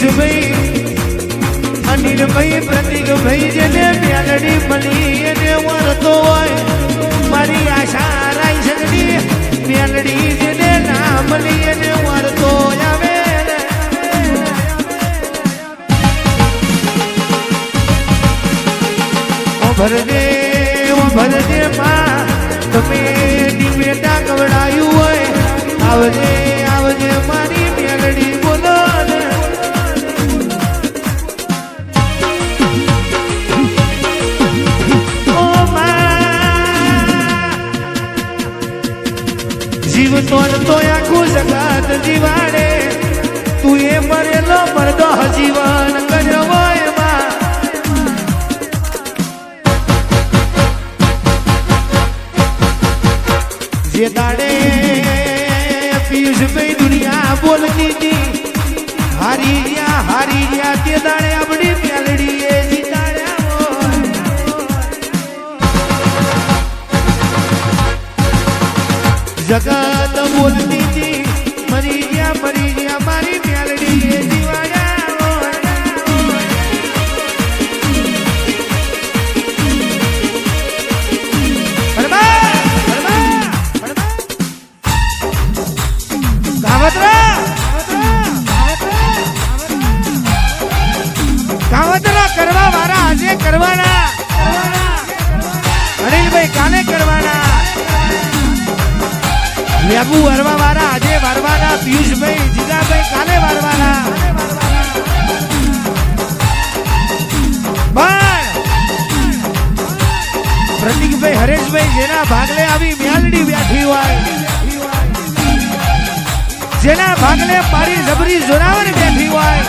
પિયુષભાઈ અનિલભાઈ પ્રતિકભાઈ જેને મેલડી મળી એને વળતો હોય મારી આશા રાઈ સગડી મેલડી જેને ના મળી એને વળતો આવે ભરદે માં તમે બેટા ગવડાયું હોય આવજે આવજે મારી મેલડી બોલો જીવતો તો આખું જગત જીવાડે તું એ મરેલો મરદો જીવન કર્યો હોય જે દાડે પિયુષભાઈ દુનિયા બોલતી હતી હારી રહ્યા તે દાડે આપણી મેલડી એ જીતાડ્યા જગત બોલતી હતી મરી ગયા મારી મેલડી એ જીવાડ્યા કાવતરા કરવા વાળા આજે કરવાના અનિલભાઈ કાલે કરવાના લેબુ વારવા વાળા આજે વારવાના પિયુષભાઈ જીગાભાઈ કાલે વારવાના પ્રતિકભાઈ હરેશભાઈ જેના ભાગલે આવી મેલડી બેઠી હોય જેના ભાગલે મારી જબરી જોરાવર બેઠી હોય